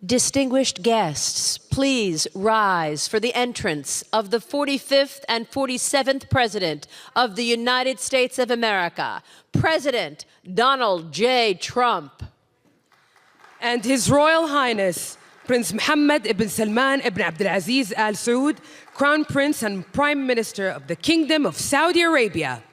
Distinguished guests, please rise for the entrance of the 45th and 47th President of the United States of America, President Donald J. Trump. And His Royal Highness, Prince Mohammed ibn Salman ibn Abdulaziz Al Saud, Crown Prince and Prime Minister of the Kingdom of Saudi Arabia.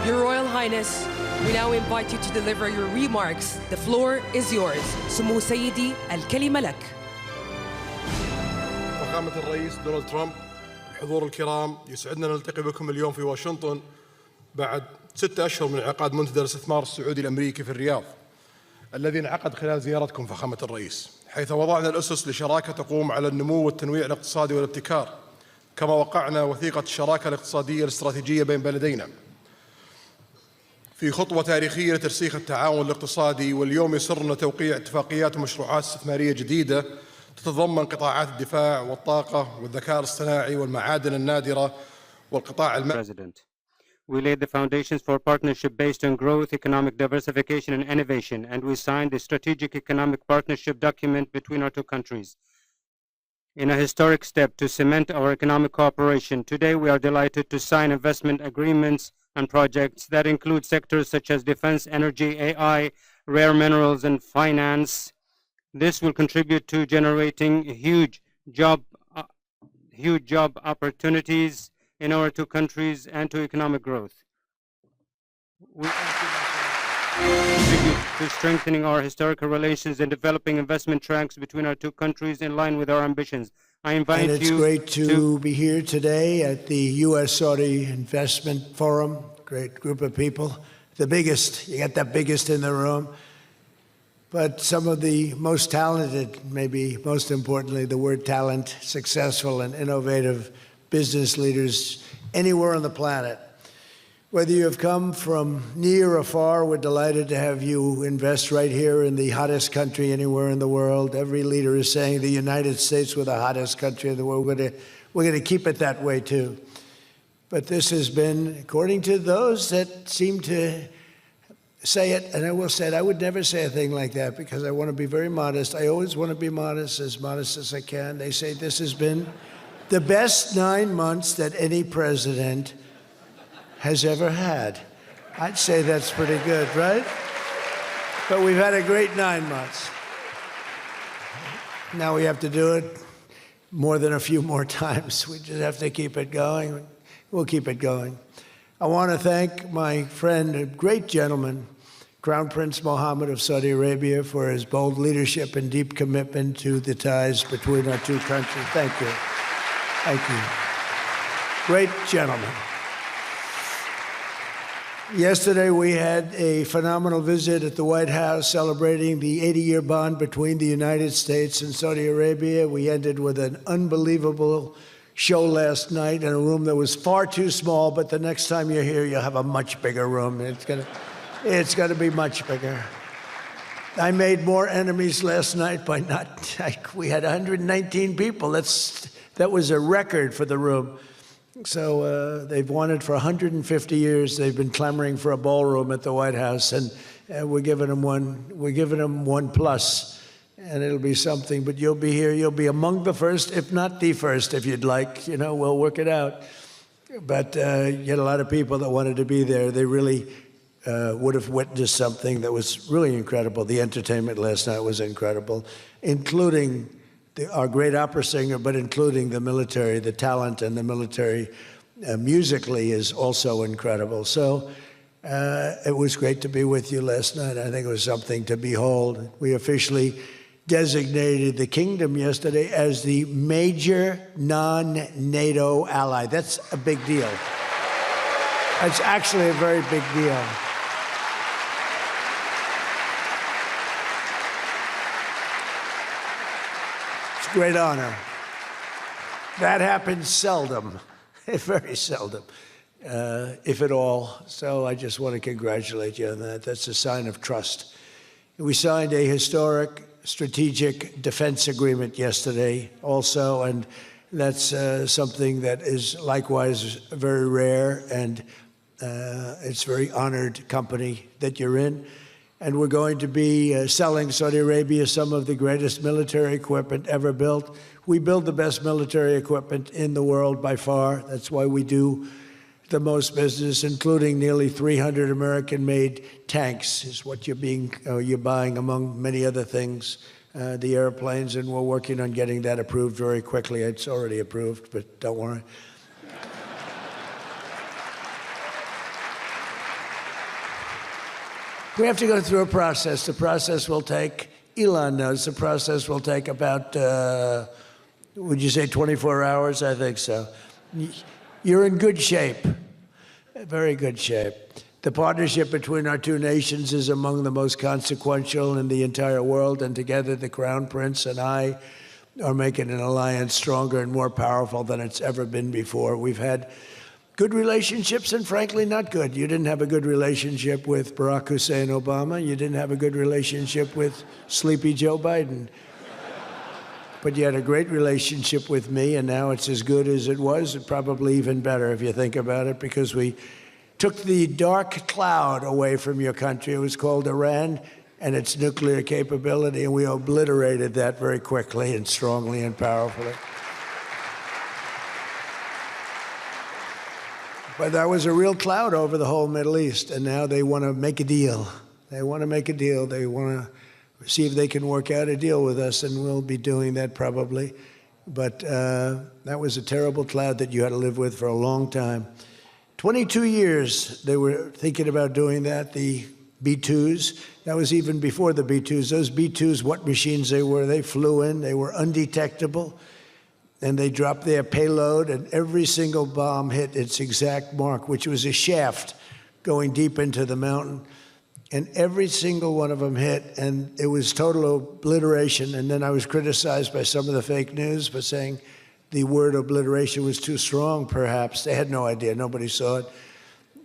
Your Royal Highness, we now invite you to deliver your remarks. The floor is yours. سمو سيدي الكلمة لك. فخامة الرئيس دونالد ترامب، الحضور الكرام، يسعدنا نلتقي بكم اليوم في واشنطن بعد 6 أشهر من انعقاد منتدى الاستثمار السعودي الأمريكي في الرياض، الذي انعقد خلال زيارتكم فخامة الرئيس، حيث وضعنا الأسس لشراكة تقوم على النمو والتنويع الاقتصادي والابتكار، كما وقعنا وثيقة الشراكة الاقتصادية الاستراتيجية بين بلدينا في خطوة تاريخية لترسيخ التعاون الاقتصادي. واليوم يسرنا توقيع اتفاقيات ومشروعات استثمارية جديدة تتضمن قطاعات الدفاع والطاقة والذكاء الاصطناعي والمعادن النادرة والقطاع المالي. We laid the foundations for partnership based on growth, economic diversification and innovation, and we signed a strategic economic partnership document between our two countries. In a historic step to cement our economic cooperation, today we are delighted to sign investment agreements and projects that include sectors such as defense, energy, AI, rare minerals, and finance. This will contribute to generating huge job opportunities in our two countries and to economic growth. We contribute to strengthening our historical relations and developing investment tracks between our two countries in line with our ambitions. I invite you. And it's great to be here today at the U.S.-Saudi Investment Forum. Great group of people. The biggest, you got the biggest in the room. But some of the most talented, maybe most importantly, the word talent, successful and innovative business leaders anywhere on the planet. Whether you have come from near or far, we're delighted to have you invest right here in the hottest country anywhere in the world. Every leader is saying the United States we're the hottest country in the world. We're going to keep it that way too. But this has been, according to those that seem to say it, and I will say it, I would never say a thing like that because I want to be very modest. I always want to be modest as I can. They say this has been the best 9 months that any president has ever had. I'd say that's pretty good, right? But we've had a great 9 months. Now we have to do it more than a few more times. We just have to keep it going. We'll keep it going. I want to thank my friend, a great gentleman, Crown Prince Mohammed of Saudi Arabia, for his bold leadership and deep commitment to the ties between our two countries. Thank you. Thank you. Great gentleman. Yesterday, we had a phenomenal visit at the White House celebrating the 80-year bond between the United States and Saudi Arabia. We ended with an unbelievable show last night in a room that was far too small, but the next time you're here, you'll have a much bigger room. It's gonna be much bigger. I made more enemies last night by we had 119 people. That was a record for the room. So they've wanted for 150 years, they've been clamoring for a ballroom at the White House, and we're giving them one plus. And it'll be something, but you'll be here, you'll be among the first, if not the first, if you'd like, we'll work it out. But you had a lot of people that wanted to be there. They really would have witnessed something that was really incredible. The entertainment last night was incredible, including our great opera singer, but including the military. The talent and the military musically is also incredible. So it was great to be with you last night. I think it was something to behold. We officially designated the kingdom yesterday as the major non-NATO ally. That's a big deal. It's actually a very big deal. It's a great honor. That happens seldom, very seldom, if at all. So I just want to congratulate you on that. That's a sign of trust. We signed a historic strategic defense agreement yesterday also, and that's something that is likewise very rare, and it's a very honored company that you're in. And we're going to be selling Saudi Arabia some of the greatest military equipment ever built. We build the best military equipment in the world by far. That's why we do the most business, including nearly 300 American-made tanks is what you're buying, among many other things, the airplanes, and we're working on getting that approved very quickly. It's already approved, but don't worry. We have to go through a process. The process will take, Elon knows, the process will take about, would you say 24 hours? I think so. You're in good shape, very good shape. The partnership between our two nations is among the most consequential in the entire world, and together the Crown Prince and I are making an alliance stronger and more powerful than it's ever been before. We've had good relationships and frankly not good. You didn't have a good relationship with Barack Hussein Obama. You didn't have a good relationship with sleepy Joe Biden. But you had a great relationship with me, and now it's as good as it was, and probably even better if you think about it, because we took the dark cloud away from your country. It was called Iran and its nuclear capability, and we obliterated that very quickly and strongly and powerfully. But that was a real cloud over the whole Middle East, and now they want to make a deal. They want to make a deal. They want to see if they can work out a deal with us, and we'll be doing that probably. But that was a terrible cloud that you had to live with for a long time. 22 years they were thinking about doing that, the B-2s. That was even before the B-2s. Those B-2s, what machines they were, they flew in, they were undetectable, and they dropped their payload, and every single bomb hit its exact mark, which was a shaft going deep into the mountain. And every single one of them hit, and it was total obliteration. And then I was criticized by some of the fake news for saying the word obliteration was too strong, perhaps. They had no idea. Nobody saw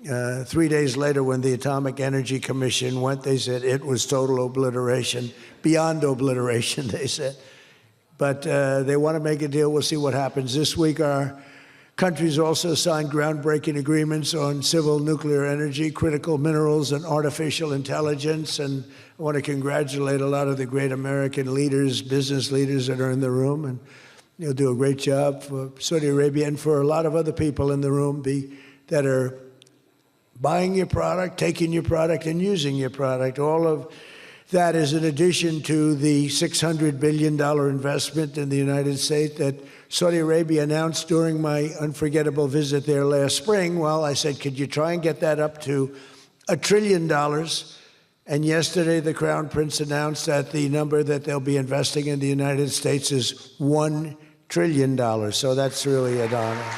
it. 3 days later, when the Atomic Energy Commission went, they said it was total obliteration, beyond obliteration, they said. But they want to make a deal. We'll see what happens. This week, our countries also signed groundbreaking agreements on civil nuclear energy, critical minerals, and artificial intelligence. And I want to congratulate a lot of the great American leaders, business leaders that are in the room. And you'll do a great job for Saudi Arabia and for a lot of other people in the room that are buying your product, taking your product, and using your product. All of that is in addition to the $600 billion investment in the United States that Saudi Arabia announced during my unforgettable visit there last spring. Well, I said, could you try and get that up to $1 trillion? And yesterday, the Crown Prince announced that the number that they'll be investing in the United States is $1 trillion. So that's really an honor.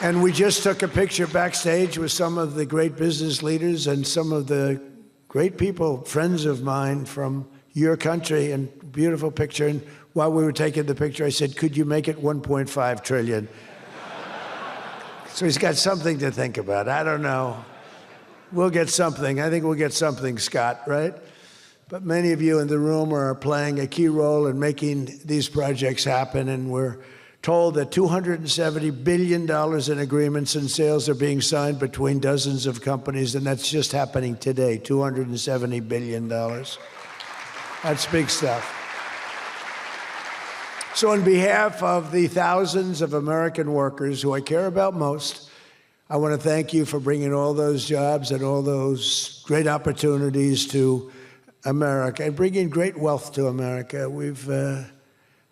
And we just took a picture backstage with some of the great business leaders and some of the great people, friends of mine from your country, and beautiful picture. And while we were taking the picture, I said, could you make it 1.5 trillion? So he's got something to think about. I don't know. We'll get something. I think we'll get something, Scott, right? But many of you in the room are playing a key role in making these projects happen, and we're told that $270 billion in agreements and sales are being signed between dozens of companies, and that's just happening today, $270 billion. That's big stuff. So on behalf of the thousands of American workers who I care about most, I want to thank you for bringing all those jobs and all those great opportunities to America and bringing great wealth to America. We've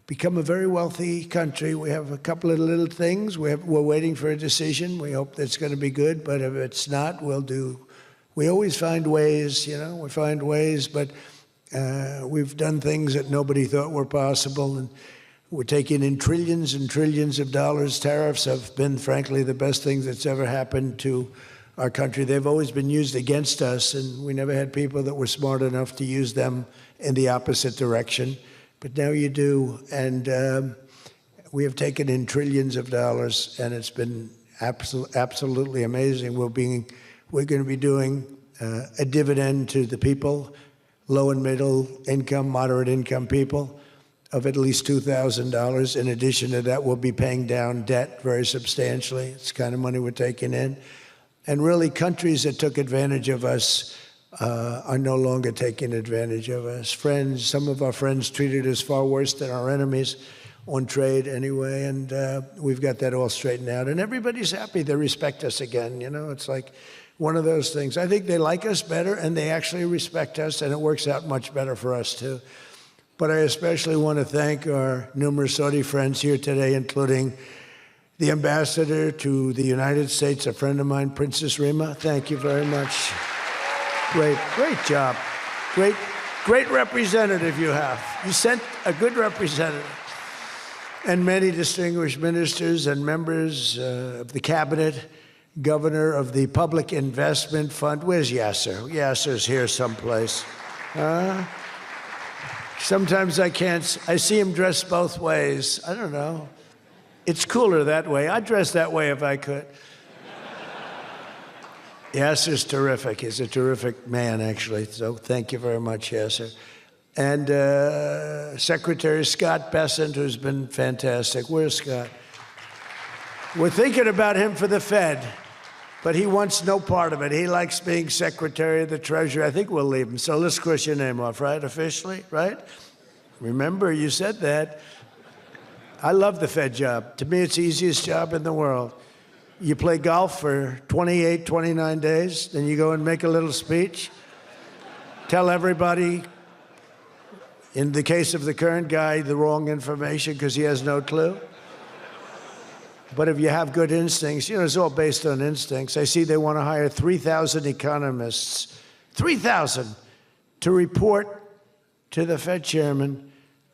become a very wealthy country. We have a couple of little things. We're waiting for a decision. We hope that's going to be good, but if it's not, we always find ways, we find ways, but we've done things that nobody thought were possible. And We're taking in trillions and trillions of dollars. Tariffs have been, frankly, the best thing that's ever happened to our country. They've always been used against us, and we never had people that were smart enough to use them in the opposite direction. But now you do, and we have taken in trillions of dollars, and it's been absolutely amazing. We're going to be doing a dividend to the people, low and middle income, moderate income people, of at least $2,000. In addition to that, we'll be paying down debt very substantially. It's the kind of money we're taking in. And really, countries that took advantage of us are no longer taking advantage of us. Friends, some of our friends treated us far worse than our enemies on trade anyway, and we've got that all straightened out. And everybody's happy. They respect us again. You know, it's like one of those things. I think they like us better, and they actually respect us, and it works out much better for us, too. But I especially want to thank our numerous Saudi friends here today, including the ambassador to the United States, a friend of mine, Princess Rima. Thank you very much. Great job. Great representative you have. You sent a good representative. And many distinguished ministers and members of the cabinet, governor of the Public Investment Fund. Where's Yasser? Yasser's here someplace. Sometimes I see him dressed both ways. I don't know. It's cooler that way. I'd dress that way if I could. Yasser's terrific. He's a terrific man, actually. So thank you very much, Yasser. And Secretary Scott Bessent, who's been fantastic. Where's Scott? We're thinking about him for the Fed, but he wants no part of it. He likes being Secretary of the Treasury. I think we'll leave him. So let's cross your name off, right? Officially, right? Remember, you said that. I love the Fed job. To me, it's the easiest job in the world. You play golf for 28, 29 days, then you go and make a little speech, tell everybody, in the case of the current guy, the wrong information because he has no clue. But if you have good instincts, you know, it's all based on instincts. I see they want to hire 3,000 economists, 3,000, to report to the Fed chairman.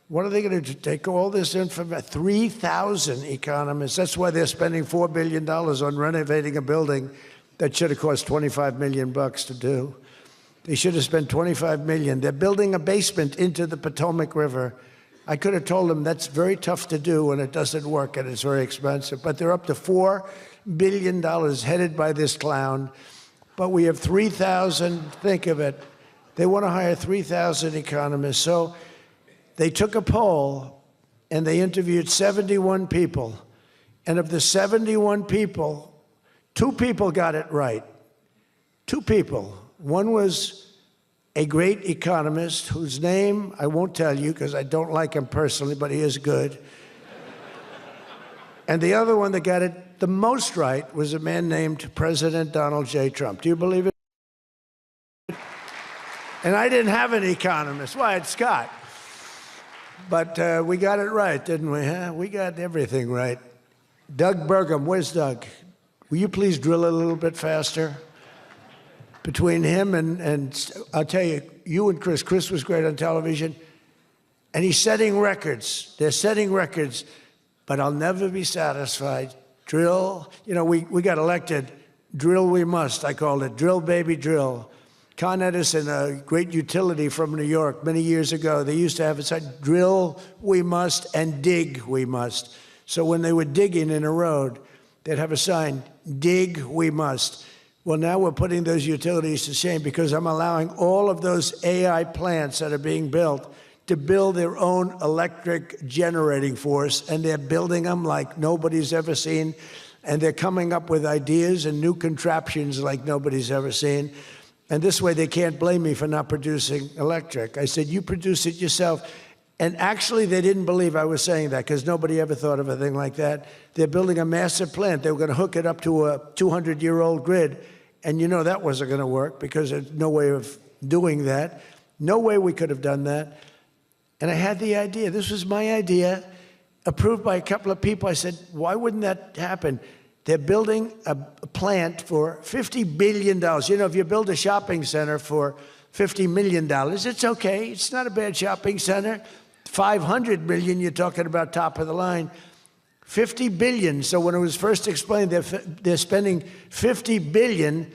What are they going to do? Take all this information? 3,000 economists. That's why they're spending $4 billion on renovating a building that should have cost $25 million to do. They should have spent $25 million. They're building a basement into the Potomac River. I could have told them that's very tough to do and it doesn't work and it's very expensive. But they're up to $4 billion headed by this clown. But we have 3,000, think of it. They want to hire 3,000 economists. So they took a poll and they interviewed 71 people. And of the 71 people, 2 people got it right. 2 people. One was a great economist whose name I won't tell you because I don't like him personally, but he is good. And the other one that got it the most right was a man named President Donald J. Trump. Do you believe it? And I didn't have an economist. Why, it's Scott. But we got it right, didn't we? Huh? We got everything right. Doug Burgum, where's Doug? Will you please drill a little bit faster? Between him and I'll tell you, you and Chris was great on television, and he's setting records. They're setting records, but I'll never be satisfied. Drill, you know, we got elected. Drill we must, I called it. Drill, baby, drill. Con Edison, a great utility from New York many years ago, they used to have a sign, drill we must and dig we must. So when they were digging in a road, they'd have a sign, dig we must. Well, now we're putting those utilities to shame because I'm allowing all of those AI plants that are being built to build their own electric generating force, and they're building them like nobody's ever seen, and they're coming up with ideas and new contraptions like nobody's ever seen. And this way they can't blame me for not producing electric. I said, you produce it yourself. And actually, they didn't believe I was saying that because nobody ever thought of a thing like that. They're building a massive plant. They were going to hook it up to a 200-year-old grid. And you know that wasn't going to work because there's no way of doing that. No way we could have done that. And I had the idea. This was my idea, approved by a couple of people. I said, why wouldn't that happen? They're building a plant for $50 billion. You know, if you build a shopping center for $50 million, it's okay. It's not a bad shopping center. 500 million, you're talking about top of the line. 50 billion. So when it was first explained they're spending 50 billion,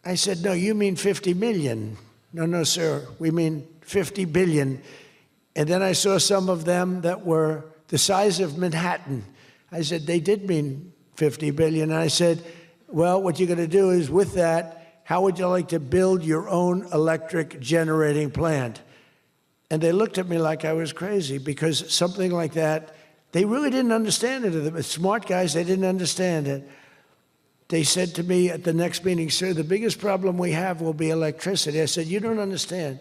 I said, no, you mean 50 million. No, sir, we mean 50 billion. And then I saw some of them that were the size of Manhattan. I said, they did mean 50 billion. And I said, well, what you're going to do is with that, how would you like to build your own electric generating plant? And they looked at me like I was crazy, because something like that, they really didn't understand it. The smart guys, they didn't understand it. They said to me at the next meeting, sir, the biggest problem we have will be electricity. I said, you don't understand.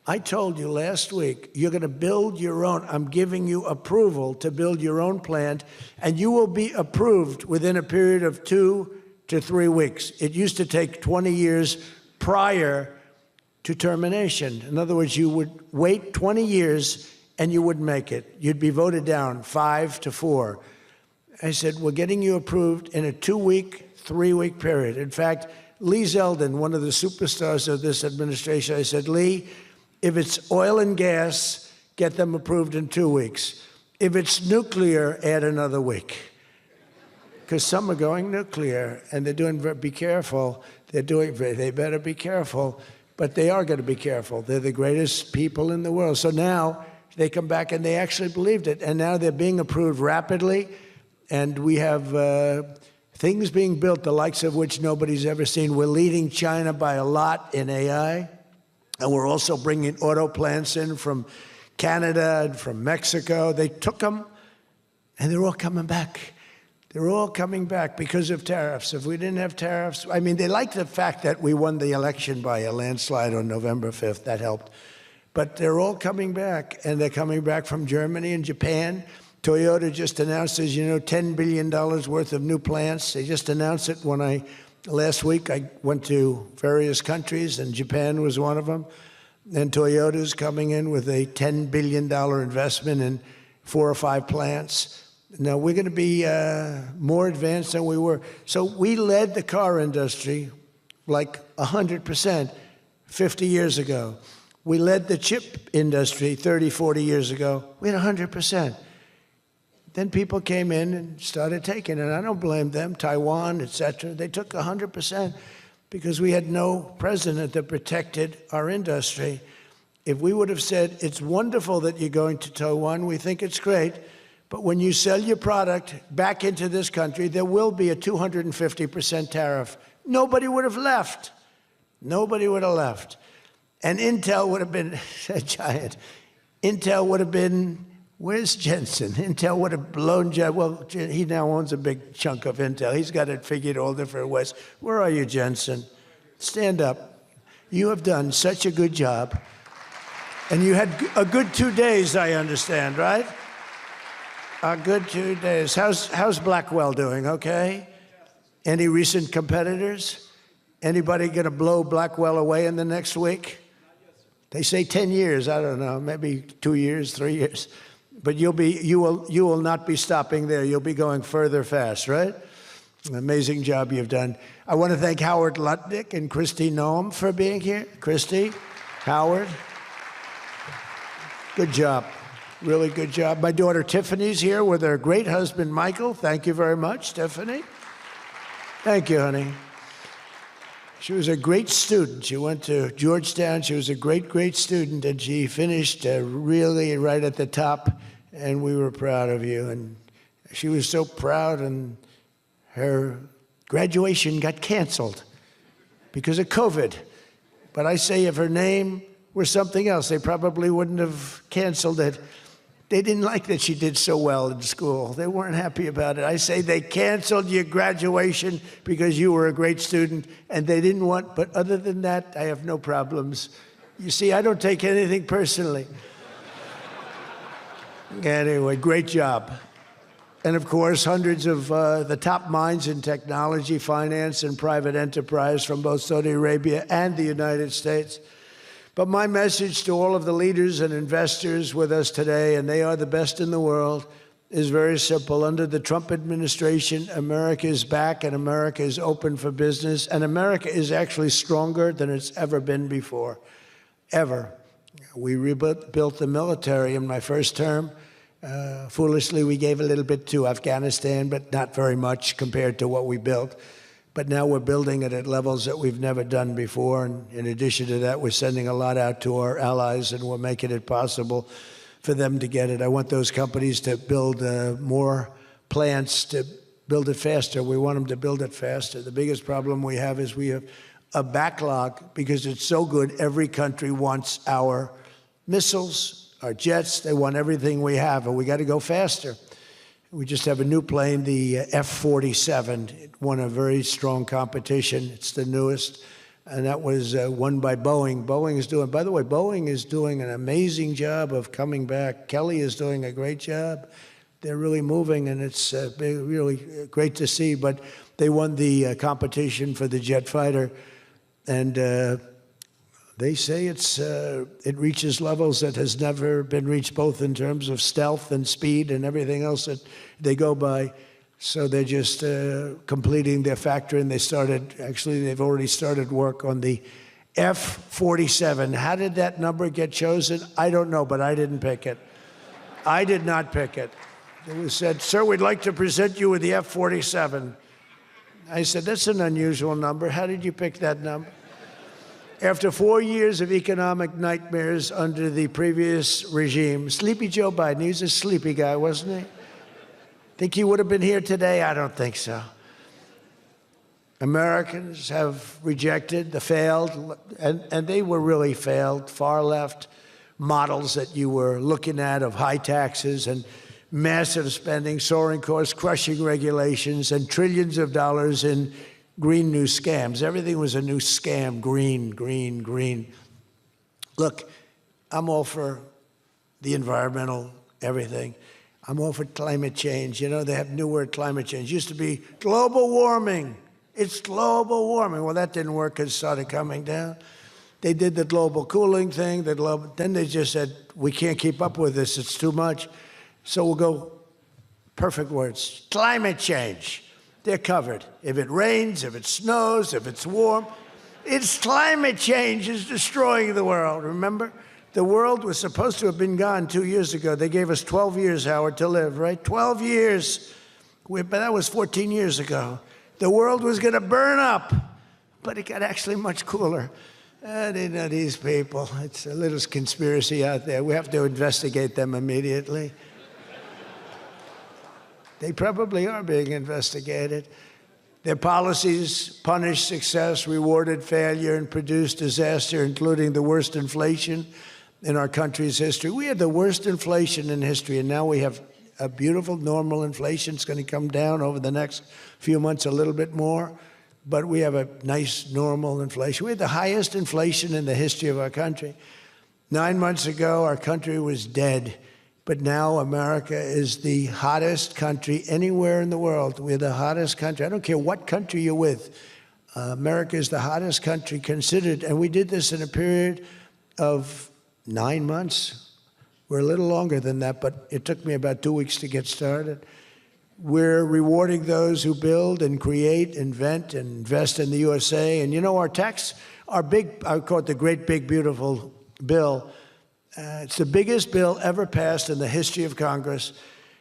I told you last week, you're going to build your own. I'm giving you approval to build your own plant, and you will be approved within a period of 2 to 3 weeks. It used to take 20 years prior to termination. In other words, you would wait 20 years and you wouldn't make it. You'd be voted down 5 to 4. I said, we're getting you approved in a 2-week, 3-week period. In fact, Lee Zeldin, one of the superstars of this administration, I said, Lee, if it's oil and gas, get them approved in 2 weeks. If it's nuclear, add another week. Because some are going nuclear, and they're doing, be careful, they better be careful, but they are going to be careful. They're the greatest people in the world. So now they come back and they actually believed it, and now they're being approved rapidly, and we have things being built, the likes of which nobody's ever seen. We're leading China by a lot in AI, and we're also bringing auto plants in from Canada and from Mexico. They took them, and they're all coming back. They're all coming back because of tariffs. If we didn't have tariffs, I mean, they like the fact that we won the election by a landslide on November 5th. That helped. But they're all coming back, and they're coming back from Germany and Japan. Toyota just announced, as you know, $10 billion worth of new plants. They just announced it last week I went to various countries, and Japan was one of them. And Toyota's coming in with a $10 billion investment in 4 or 5 plants. Now, we're going to be more advanced than we were. So we led the car industry like 100% 50 years ago. We led the chip industry 30, 40 years ago. We had 100%. Then people came in and started taking it. I don't blame them, Taiwan, et cetera. They took 100% because we had no president that protected our industry. If we would have said, it's wonderful that you're going to Taiwan, we think it's great, but when you sell your product back into this country, there will be a 250% tariff. Nobody would have left. Nobody would have left. And Intel would have been a giant. Intel would have been, where's Jensen? Intel would have blown, well, he now owns a big chunk of Intel. He's got it figured all different ways. Where are you, Jensen? Stand up. You have done such a good job. And you had a good 2 days, I understand, right? A good 2 days. How's Blackwell doing, okay? Any recent competitors? Anybody going to blow Blackwell away in the next week? They say 10 years, I don't know, maybe 2 years, 3 years. But you will not be stopping there. You'll be going further fast, right? An amazing job you've done. I want to thank Howard Lutnick and Christy Noem for being here. Christy, Howard, good job. Really good job. My daughter Tiffany's here with her great husband, Michael. Thank you very much, Tiffany. Thank you, honey. She was a great student. She went to Georgetown. She was a great, great student, and she finished really right at the top, and we were proud of you. And she was so proud, and her graduation got canceled because of COVID. But I say if her name were something else, they probably wouldn't have canceled it. They didn't like that she did so well in school. They weren't happy about it. I say they canceled your graduation because you were a great student, and they didn't want, but other than that, I have no problems. You see, I don't take anything personally. Anyway, great job. And of course, hundreds of the top minds in technology, finance, and private enterprise from both Saudi Arabia and the United States. But my message to all of the leaders and investors with us today, and they are the best in the world, is very simple. Under the Trump administration, America is back and America is open for business. And America is actually stronger than it's ever been before, ever. We rebuilt the military in my first term. Foolishly, we gave a little bit to Afghanistan, but not very much compared to what we built. But now we're building it at levels that we've never done before. And in addition to that, we're sending a lot out to our allies, and we're making it possible for them to get it. I want those companies to build more plants, to build it faster. We want them to build it faster. The biggest problem we have is we have a backlog because it's so good. Every country wants our missiles, our jets. They want everything we have, and we got to go faster. We just have a new plane, the F-47. It won a very strong competition. It's the newest, and that was won by Boeing. By the way, Boeing is doing an amazing job of coming back. Kelly is doing a great job. They're really moving, and it's really great to see. But they won the competition for the jet fighter, and they say it reaches levels that has never been reached, both in terms of stealth and speed and everything else that they go by. So they're just completing their factory, and they've already started work on the F-47. How did that number get chosen? I don't know, but I didn't pick it. I did not pick it. It was said, "Sir, we'd like to present you with the F-47. I said, "That's an unusual number. How did you pick that number?" After 4 years of economic nightmares under the previous regime, Sleepy Joe Biden, he was a sleepy guy, wasn't he? Think he would have been here today? I don't think so. Americans have rejected the failed, and they were really failed, far left models that you were looking at of high taxes and massive spending, soaring costs, crushing regulations, and trillions of dollars in green new scams. Everything was a new scam, green, green, green. Look, I'm all for the environmental everything. I'm all for climate change. You know, they have new word, climate change. It used to be global warming. It's global warming. Well, that didn't work because it started coming down. They did the global cooling thing. Then they just said, we can't keep up with this. It's too much. So we'll go, perfect words, climate change. They're covered. If it rains, if it snows, if it's warm, it's climate change is destroying the world, remember? The world was supposed to have been gone 2 years ago. They gave us 12 years, Howard, to live, right? 12 years. But that was 14 years ago. The world was going to burn up, but it got actually much cooler. You know, these people, it's a little conspiracy out there. We have to investigate them immediately. They probably are being investigated. Their policies punished success, rewarded failure, and produced disaster, including the worst inflation in our country's history. We had the worst inflation in history, and now we have a beautiful, normal inflation. It's going to come down over the next few months a little bit more, but we have a nice, normal inflation. We had the highest inflation in the history of our country. 9 months ago, our country was dead. But now America is the hottest country anywhere in the world. We're the hottest country. I don't care what country you're with. America is the hottest country considered. And we did this in a period of 9 months. We're a little longer than that, but it took me about 2 weeks to get started. We're rewarding those who build and create, invent, and invest in the USA. And you know, our big, I call it the great, big, beautiful bill. It's the biggest bill ever passed in the history of Congress.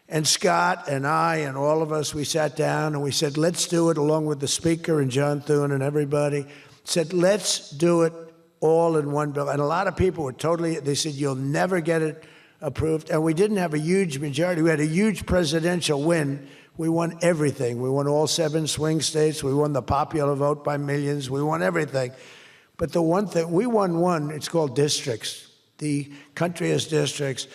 And Scott and I and all of us, we sat down and we said, let's do it, along with the Speaker and John Thune and everybody, said, let's do it all in one bill. And a lot of people were they said, you'll never get it approved. And we didn't have a huge majority. We had a huge presidential win. We won everything. We won all 7 swing states. We won the popular vote by millions. We won everything. But the one thing, we won one, it's called districts. The country has districts,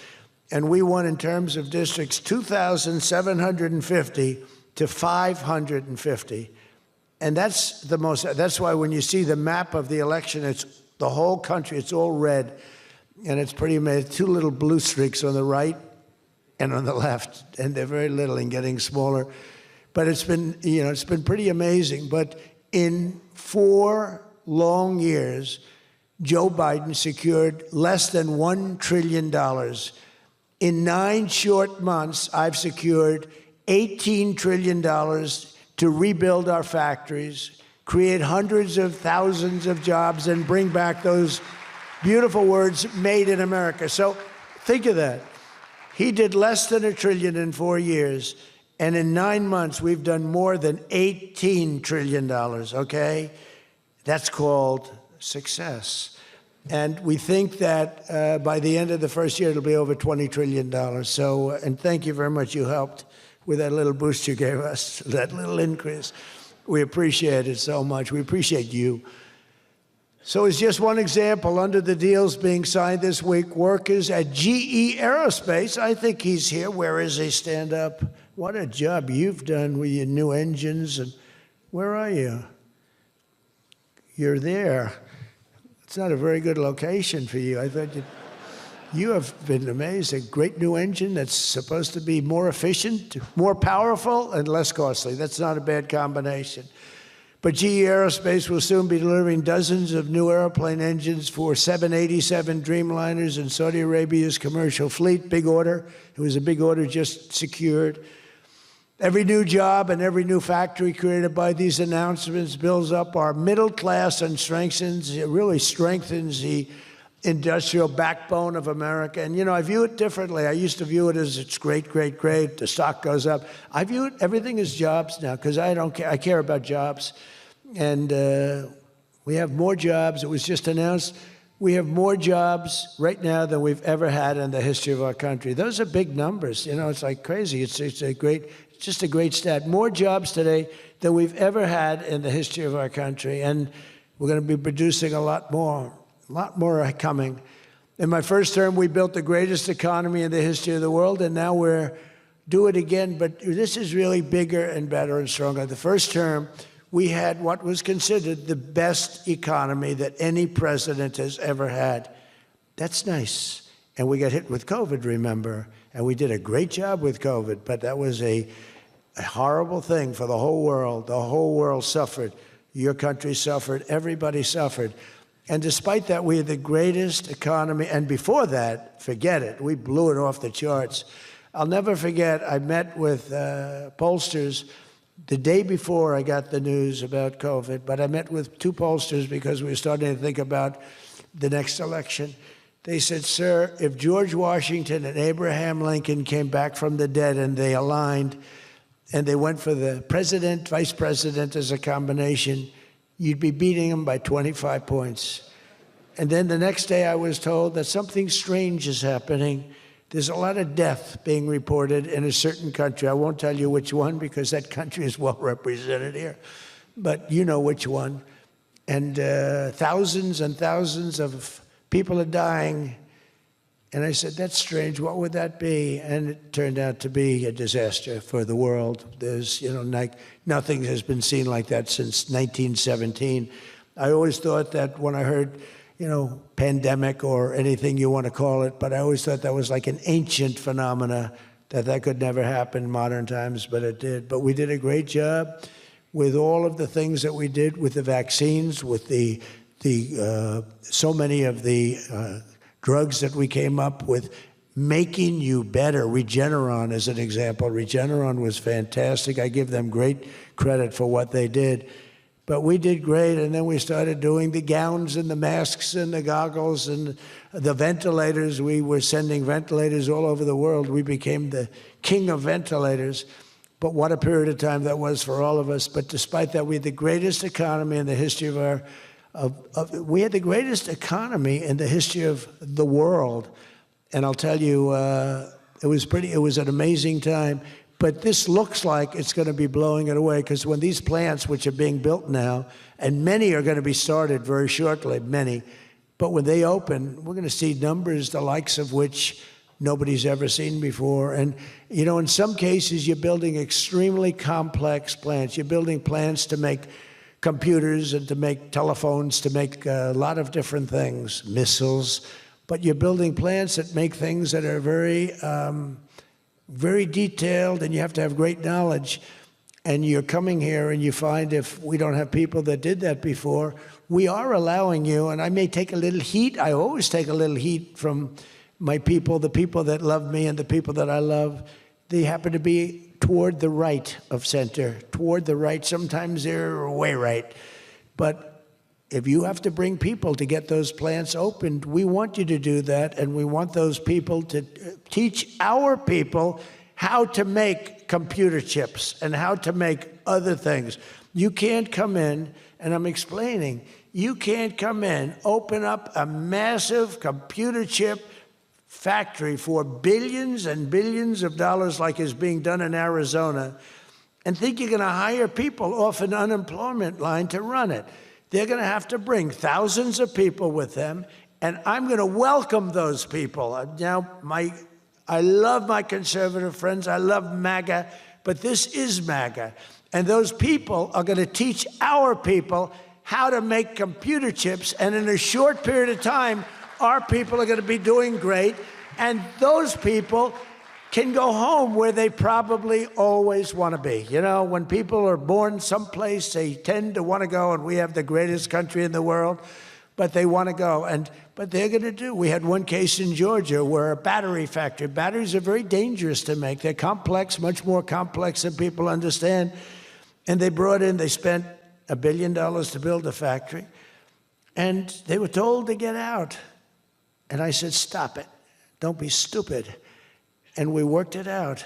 and we won in terms of districts 2,750 to 550. And that's why when you see the map of the election, it's the whole country, it's all red. And it's pretty amazing. 2 little blue streaks on the right and on the left, and they're very little and getting smaller. But it's been pretty amazing. But in 4 long years, Joe Biden secured less than $1 trillion. In 9 short months, I've secured $18 trillion to rebuild our factories, create hundreds of thousands of jobs, and bring back those Beautiful words, made in America. So think of that. He did less than $1 trillion in 4 years, and in 9 months, we've done more than $18 trillion, okay? That's called success. And we think that by the end of the first year, it'll be over $20 trillion. So, and thank you very much. You helped with that little boost you gave us, that little increase. We appreciate it so much. We appreciate you. So as just one example, under the deals being signed this week, workers at GE Aerospace, I think he's here. Where is he? Stand up. What a job you've done with your new engines. And where are you? You're there. It's not a very good location for you. I thought you have been amazing. Great new engine that's supposed to be more efficient, more powerful, and less costly. That's not a bad combination. But GE Aerospace will soon be delivering dozens of new airplane engines for 787 Dreamliners in Saudi Arabia's commercial fleet. Big order. It was a big order just secured. Every new job and every new factory created by these announcements builds up our middle class and really strengthens the industrial backbone of America. And, you know, I view it differently. I used to view it as it's great, great, great. The stock goes up. I view it, everything is jobs now because I don't care. I care about jobs. And we have more jobs. It was just announced. We have more jobs right now than we've ever had in the history of our country. Those are big numbers. You know, it's like crazy. It's just a great stat. More jobs today than we've ever had in the history of our country. And we're going to be producing a lot more are coming. In my first term, we built the greatest economy in the history of the world, and now we're do it again, but this is really bigger and better and stronger. The first term, we had what was considered the best economy that any president has ever had. That's nice. And we got hit with COVID, remember, and we did a great job with COVID, but that was a horrible thing for the whole world. The whole world suffered. Your country suffered. Everybody suffered. And despite that, we had the greatest economy. And before that, forget it. We blew it off the charts. I'll never forget, I met with pollsters the day before I got the news about COVID. But I met with 2 pollsters because we were starting to think about the next election. They said, sir, if George Washington and Abraham Lincoln came back from the dead and they aligned and they went for the president, vice president as a combination, you'd be beating them by 25 points. And then the next day I was told that something strange is happening. There's a lot of death being reported in a certain country. I won't tell you which one because that country is well represented here, but you know which one. And thousands and thousands of people are dying. And I said, that's strange. What would that be? And it turned out to be a disaster for the world. There's, you know, nothing has been seen like that since 1917. I always thought that when I heard, you know, pandemic or anything you want to call it, but I always thought that was like an ancient phenomena, that could never happen in modern times, but it did. But we did a great job with all of the things that we did with the vaccines, with so many of the drugs that we came up with, making you better. Regeneron is an example. Regeneron was fantastic. I give them great credit for what they did. But we did great, and then we started doing the gowns and the masks and the goggles and the ventilators. We were sending ventilators all over the world. We became the king of ventilators. But what a period of time that was for all of us. But despite that, we had the greatest economy in the history of our we had the greatest economy in the history of the world. And I'll tell you, it was an amazing time. But this looks like it's going to be blowing it away, because when these plants, which are being built now, and many are going to be started very shortly, many, but when they open, we're going to see numbers the likes of which nobody's ever seen before. And, you know, in some cases, you're building extremely complex plants. You're building plants to make computers and to make telephones, to make a lot of different things, missiles. But you're building plants that make things that are very, very detailed, and you have to have great knowledge. And you're coming here and you find, if we don't have people that did that before, we are allowing you, and I may take a little heat. I always take a little heat from my people, the people that love me and the people that I love. They happen to be toward the right of center, toward the right. Sometimes they're way right. But if you have to bring people to get those plants opened, we want you to do that, and we want those people to teach our people how to make computer chips and how to make other things. You can't come in, and I'm explaining, you can't come in, open up a massive computer chip factory for billions and billions of dollars like is being done in Arizona, and think you're going to hire people off an unemployment line to run it. They're going to have to bring thousands of people with them, and I'm going to welcome those people. Now, I love my conservative friends. I love MAGA, but this is MAGA. And those people are going to teach our people how to make computer chips, and in a short period of time, our people are going to be doing great, and those people can go home where they probably always want to be. You know, when people are born someplace, they tend to want to go, and we have the greatest country in the world, but they want to go. But they're going to do. We had one case in Georgia where a battery factory, batteries are very dangerous to make. They're complex, much more complex than people understand. And they spent $1 billion to build a factory, and they were told to get out. And I said, stop it. Don't be stupid. And we worked it out.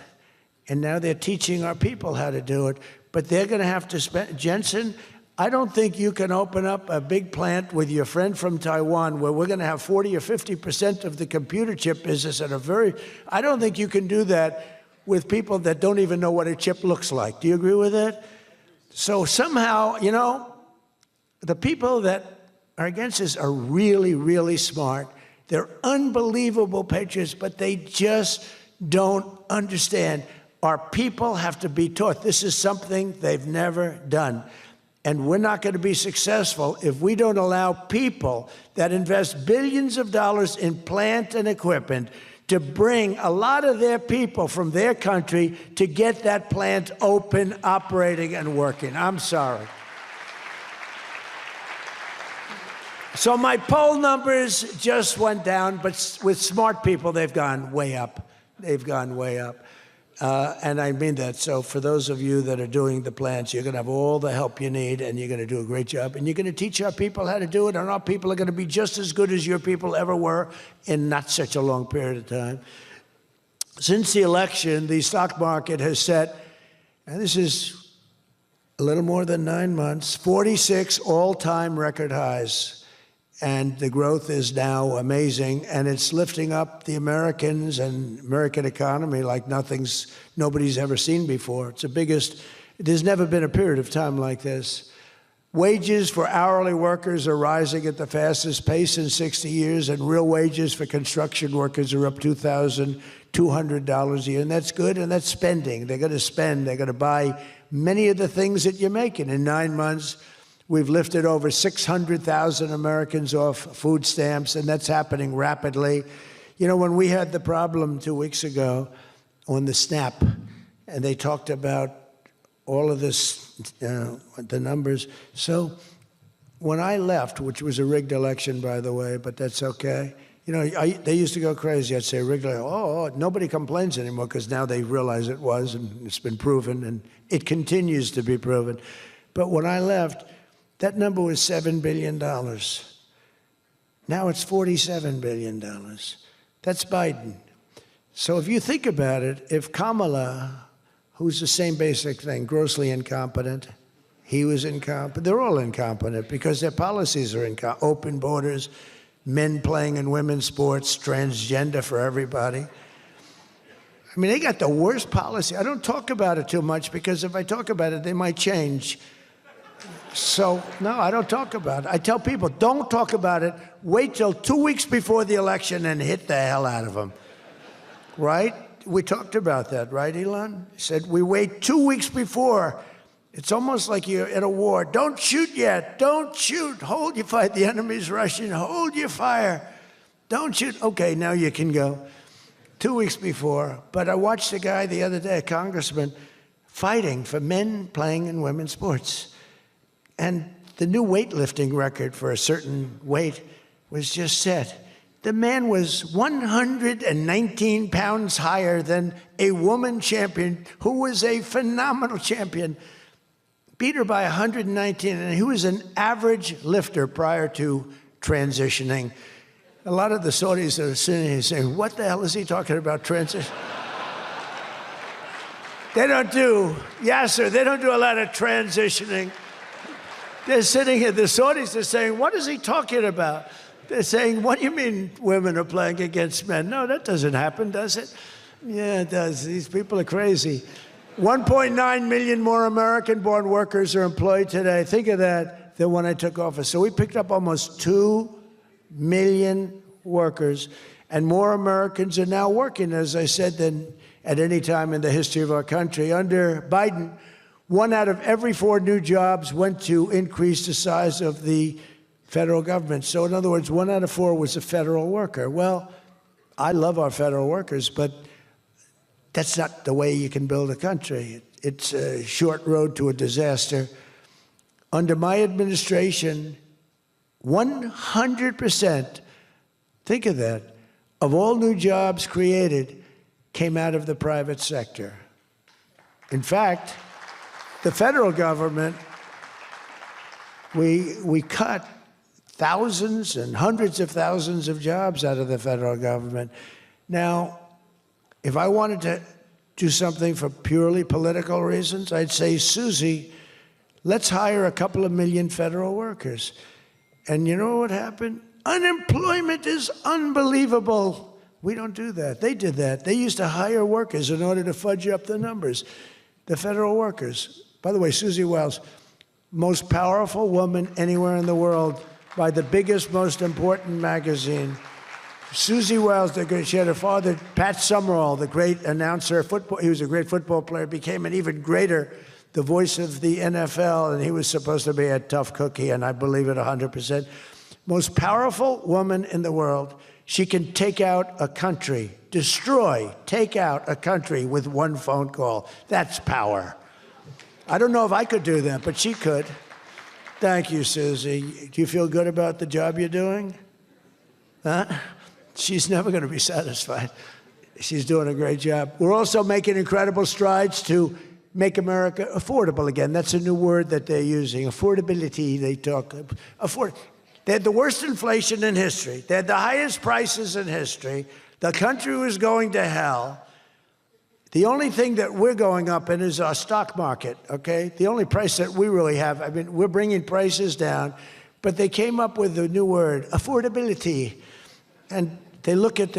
And now they're teaching our people how to do it. But they're going to have to spend, Jensen, I don't think you can open up a big plant with your friend from Taiwan where we're going to have 40 or 50% of the computer chip business I don't think you can do that with people that don't even know what a chip looks like. Do you agree with that? So somehow, you know, the people that are against this are really, really smart. They're unbelievable patriots, but they just don't understand. Our people have to be taught. This is something they've never done. And we're not going to be successful if we don't allow people that invest billions of dollars in plant and equipment to bring a lot of their people from their country to get that plant open, operating, and working. I'm sorry. So my poll numbers just went down, but with smart people, they've gone way up. They've gone way up. And I mean that. So for those of you that are doing the plants, you're going to have all the help you need, and you're going to do a great job. And you're going to teach our people how to do it, and our people are going to be just as good as your people ever were in not such a long period of time. Since the election, the stock market has set, and this is a little more than 9 months, 46 all-time record highs. And the growth is now amazing, and it's lifting up the Americans and American economy like nobody's ever seen before. It's the biggest. There's never been a period of time like this. Wages for hourly workers are rising at the fastest pace in 60 years, and real wages for construction workers are up $2,200 a year, and that's good, and that's spending. They're going to spend. They're going to buy many of the things that you're making. In 9 months, we've lifted over 600,000 Americans off food stamps, and that's happening rapidly. You know, when we had the problem 2 weeks ago on the SNAP, and they talked about all of this, the numbers. So when I left, which was a rigged election, by the way, but that's okay. You know, they used to go crazy. I'd say rigged, nobody complains anymore because now they realize it was, and it's been proven, and it continues to be proven. But when I left, that number was $7 billion. Now it's $47 billion. That's Biden. So if you think about it, if Kamala, who's the same basic thing, grossly incompetent, he was incompetent, they're all incompetent because their policies are incompetent. Open borders, men playing in women's sports, transgender for everybody. I mean, they got the worst policy. I don't talk about it too much because if I talk about it, they might change. So, no, I don't talk about it. I tell people, don't talk about it. Wait till 2 weeks before the election and hit the hell out of them. Right? We talked about that, right, Elon? He said, we wait 2 weeks before. It's almost like you're in a war. Don't shoot yet. Don't shoot. Hold your fire. The enemy's rushing. Hold your fire. Don't shoot. Okay, now you can go. 2 weeks before. But I watched a guy the other day, a congressman, fighting for men playing in women's sports. And the new weightlifting record for a certain weight was just set. The man was 119 pounds higher than a woman champion who was a phenomenal champion. beat her by 119, and he was an average lifter prior to transitioning. A lot of the Saudis that are sitting here saying, what the hell is he talking about transition? They don't do, Yasser, they don't do a lot of transitioning. They're sitting here, the Saudis are saying, what is he talking about? They're saying, what do you mean women are playing against men? No, that doesn't happen, does it? Yeah, it does. These people are crazy. 1.9 million more American-born workers are employed today. Think of that, than when I took office. So we picked up almost 2 million workers, and more Americans are now working, as I said, than at any time in the history of our country. Under Biden, 1 out of every 4 new jobs went to increase the size of the federal government. So in other words, 1 out of 4 was a federal worker. Well, I love our federal workers, but that's not the way you can build a country. It's a short road to a disaster. Under my administration, 100%, think of that, of all new jobs created came out of the private sector. In fact, the federal government, we cut thousands and hundreds of thousands of jobs out of the federal government. Now, if I wanted to do something for purely political reasons, I'd say, Susie, let's hire a couple of million federal workers. And you know what happened? Unemployment is unbelievable. We don't do that. They did that. They used to hire workers in order to fudge up the numbers. The federal workers. By the way, Susie Wiles, most powerful woman anywhere in the world by the biggest, most important magazine. Susie Wiles, she had her father, Pat Summerall, the great announcer, football. He was a great football player, became an even greater, the voice of the NFL, and he was supposed to be a tough cookie, and I believe it 100%. Most powerful woman in the world. She can take out a country, take out a country with 1 phone call. That's power. I don't know if I could do that, but she could. Thank you, Susie. Do you feel good about the job you're doing? Huh? She's never going to be satisfied. She's doing a great job. We're also making incredible strides to make America affordable again. That's a new word that they're using. Affordability, they talk. They had the worst inflation in history. They had the highest prices in history. The country was going to hell. The only thing that we're going up in is our stock market, okay? The only price that we really have, I mean, we're bringing prices down, but they came up with a new word, affordability. And they look at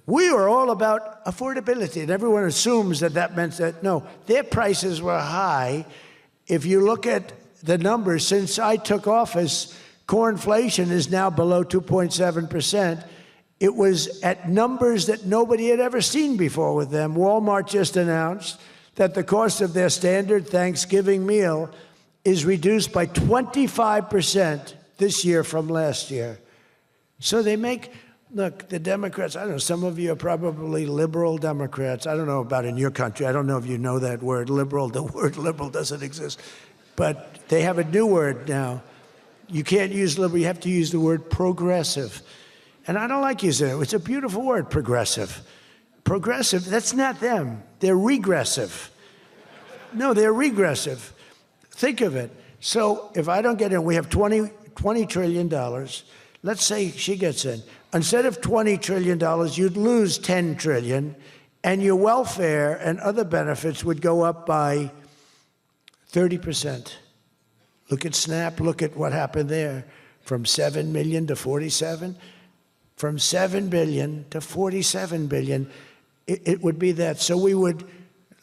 we are all about affordability, and everyone assumes that that meant that, no, their prices were high. If you look at the numbers, since I took office, core inflation is now below 2.7%. It was at numbers that nobody had ever seen before with them. Walmart just announced that the cost of their standard Thanksgiving meal is reduced by 25% this year from last year. So they make, look, the Democrats, I don't know, some of you are probably liberal Democrats. I don't know about in your country. I don't know if you know that word, liberal. The word liberal doesn't exist. But they have a new word now. You can't use liberal, you have to use the word progressive. And I don't like using it. It's a beautiful word, progressive. Progressive, that's not them. They're regressive. No, they're regressive. Think of it. So if I don't get in, we have $20 trillion. Let's say she gets in. Instead of $20 trillion, you'd lose $10 trillion, and your welfare and other benefits would go up by 30%. Look at SNAP, look at what happened there. From 7 million to 47. From 7 billion to 47 billion, it would be that. So we would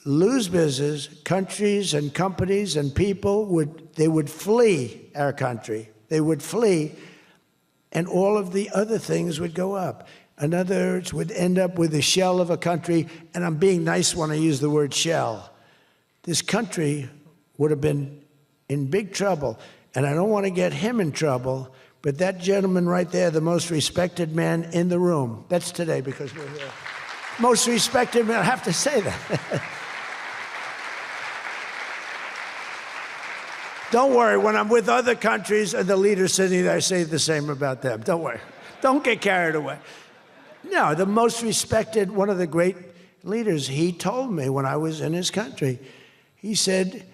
lose business, countries and companies and people would flee our country. They would flee, and all of the other things would go up. In other words, would end up with a shell of a country, and I'm being nice when I use the word shell. This country would have been in big trouble, and I don't want to get him in trouble, but that gentleman right there, the most respected man in the room, that's today because we're here. Most respected man, I have to say that. Don't worry, when I'm with other countries and the leaders sitting there, I say the same about them. Don't worry. Don't get carried away. No, the most respected, one of the great leaders, he told me when I was in his country, he said,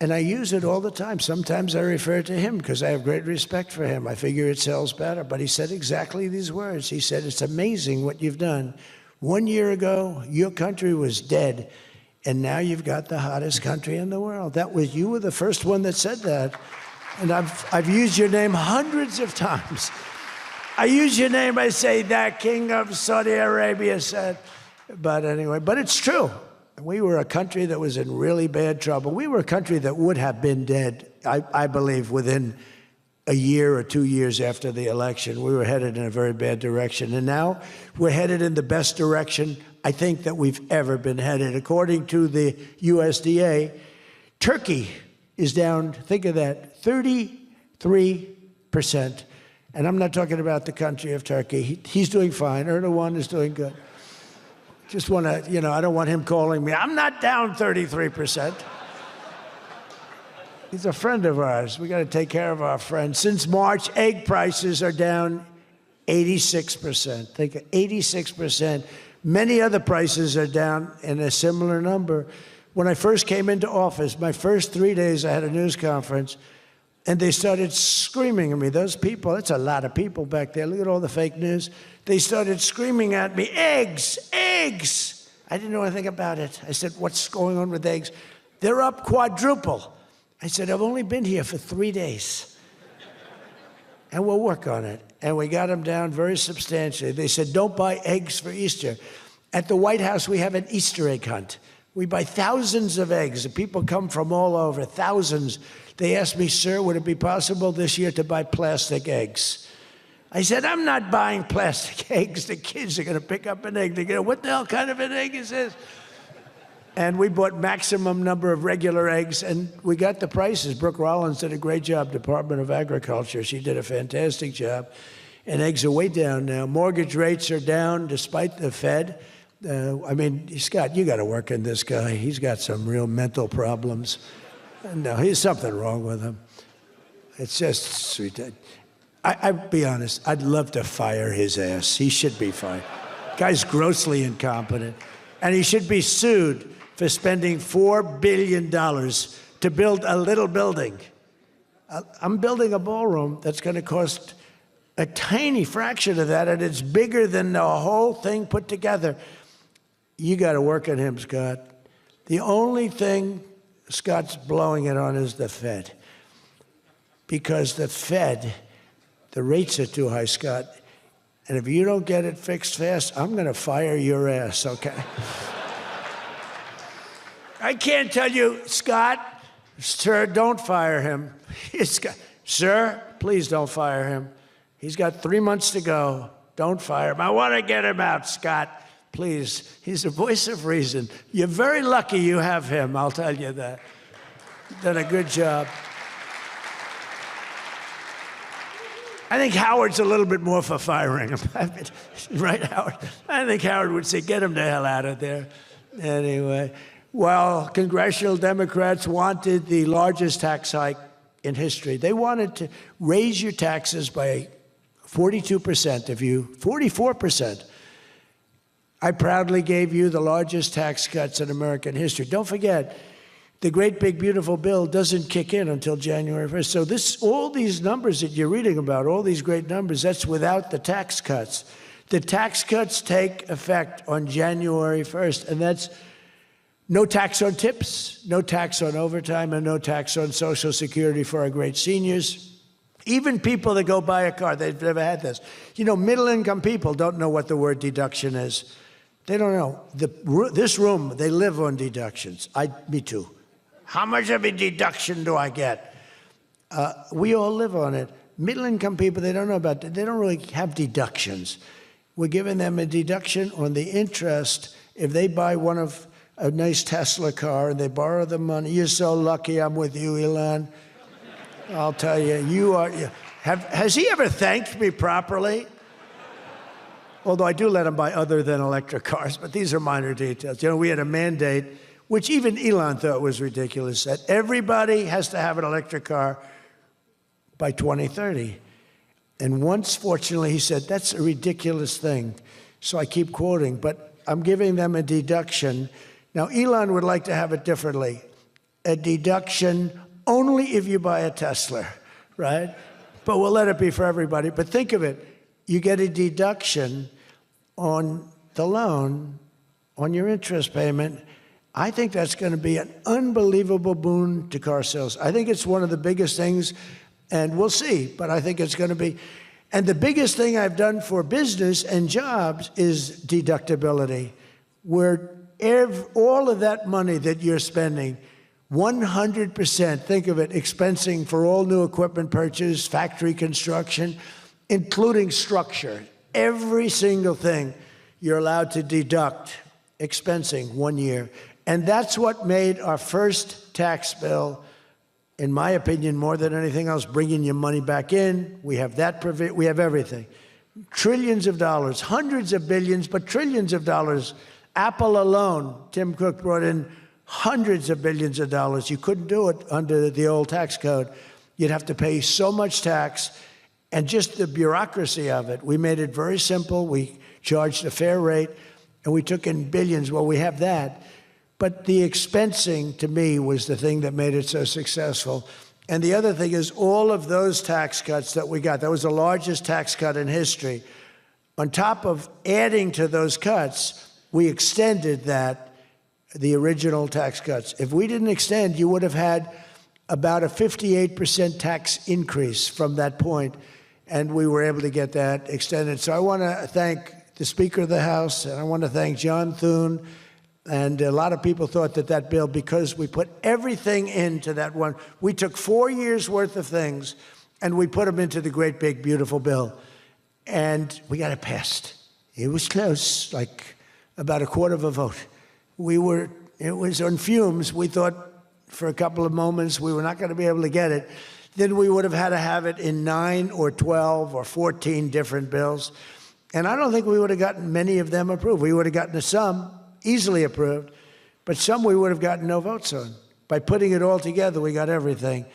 And I use it all the time. Sometimes I refer to him because I have great respect for him. I figure it sells better. But he said exactly these words. He said, it's amazing what you've done. 1 year ago, your country was dead, and now you've got the hottest country in the world. You were the first one that said that. And I've used your name hundreds of times. I use your name, I say, that king of Saudi Arabia said. But anyway, but it's true. We were a country that was in really bad trouble. We were a country that would have been dead, I believe, within a year or 2 years after the election. We were headed in a very bad direction. And now we're headed in the best direction, I think, that we've ever been headed. According to the USDA, Turkey is down, think of that, 33%. And I'm not talking about the country of Turkey. He's doing fine. Erdogan is doing good. Just want to, I don't want him calling me. I'm not down 33%. He's a friend of ours. We got to take care of our friends. Since March, egg prices are down 86%. Think of 86%. Many other prices are down in a similar number. When I first came into office, my first 3 days, I had a news conference, and they started screaming at me. Those people, it's a lot of people back there. Look at all the fake news. They started screaming at me, eggs, eggs. I didn't know anything about it. I said, what's going on with eggs? They're up quadruple. I said, I've only been here for 3 days. And we'll work on it. And we got them down very substantially. They said, don't buy eggs for Easter. At the White House, we have an Easter egg hunt. We buy thousands of eggs. People come from all over, thousands. They asked me, sir, would it be possible this year to buy plastic eggs? I said, I'm not buying plastic eggs. The kids are going to pick up an egg. They're going to, what the hell kind of an egg is this? And we bought maximum number of regular eggs, and we got the prices. Brooke Rollins did a great job, Department of Agriculture. She did a fantastic job. And eggs are way down now. Mortgage rates are down despite the Fed. Scott, you got to work in this guy. He's got some real mental problems. No, there's something wrong with him. It's just sweet. I'd be honest, I'd love to fire his ass. He should be fired. Guy's grossly incompetent. And he should be sued for spending $4 billion to build a little building. I'm building a ballroom that's going to cost a tiny fraction of that, and it's bigger than the whole thing put together. You got to work on him, Scott. The only thing Scott's blowing it on is the Fed. Because the Fed, the rates are too high, Scott. And if you don't get it fixed fast, I'm going to fire your ass, okay? I can't tell you, Scott, sir, don't fire him. Sir, please don't fire him. He's got 3 months to go. Don't fire him. I want to get him out, Scott. Please. He's the voice of reason. You're very lucky you have him, I'll tell you that. Done a good job. I think Howard's a little bit more for firing him. Right, Howard? I think Howard would say, get him the hell out of there. Anyway, well, congressional Democrats wanted the largest tax hike in history. They wanted to raise your taxes by 42% 44%. I proudly gave you the largest tax cuts in American history. Don't forget, the great big beautiful bill doesn't kick in until January 1st. So all these numbers that you're reading about, all these great numbers, that's without the tax cuts. The tax cuts take effect on January 1st, and that's no tax on tips, no tax on overtime, and no tax on Social Security for our great seniors. Even people that go buy a car, they've never had this. Middle-income people don't know what the word deduction is. They don't know. This room, they live on deductions. Me too. How much of a deduction do I get? We all live on it. Middle-income people, they don't know about that. They don't really have deductions. We're giving them a deduction on the interest if they buy a nice Tesla car and they borrow the money. You're so lucky I'm with you, Elon. I'll tell you, has he ever thanked me properly? Although I do let him buy other than electric cars, but these are minor details. We had a mandate, which even Elon thought was ridiculous, that everybody has to have an electric car by 2030. And once, fortunately, he said, that's a ridiculous thing. So I keep quoting, but I'm giving them a deduction. Now, Elon would like to have it differently. a deduction only if you buy a Tesla, right? But we'll let it be for everybody. But think of it. You get a deduction on the loan, on your interest payment. I think that's going to be an unbelievable boon to car sales. I think it's one of the biggest things, and we'll see, but I think it's going to be. And the biggest thing I've done for business and jobs is deductibility, where all of that money that you're spending, 100%, think of it, expensing for all new equipment purchase, factory construction, including structure. Every single thing you're allowed to deduct, expensing 1 year. And that's what made our first tax bill, in my opinion, more than anything else, bringing your money back in. We have that, we have everything. Trillions of dollars, hundreds of billions, but trillions of dollars. Apple alone, Tim Cook brought in hundreds of billions of dollars. You couldn't do it under the old tax code. You'd have to pay so much tax, and just the bureaucracy of it. We made it very simple. We charged a fair rate, and we took in billions. Well, we have that. But the expensing, to me, was the thing that made it so successful. And the other thing is all of those tax cuts that we got, that was the largest tax cut in history. On top of adding to those cuts, we extended the original tax cuts. If we didn't extend, you would have had about a 58% tax increase from that point, and we were able to get that extended. So I want to thank the Speaker of the House, and I want to thank John Thune. And a lot of people thought that bill, because we put everything into that one, we took 4 years worth of things and we put them into the great big beautiful bill. And we got it passed. It was close, like about a quarter of a vote. It was on fumes. We thought for a couple of moments we were not going to be able to get it. Then we would have had to have it in 9 or 12 or 14 different bills. And I don't think we would have gotten many of them approved. We would have gotten some easily approved, but some we would have gotten no votes on. By putting it all together, we got everything.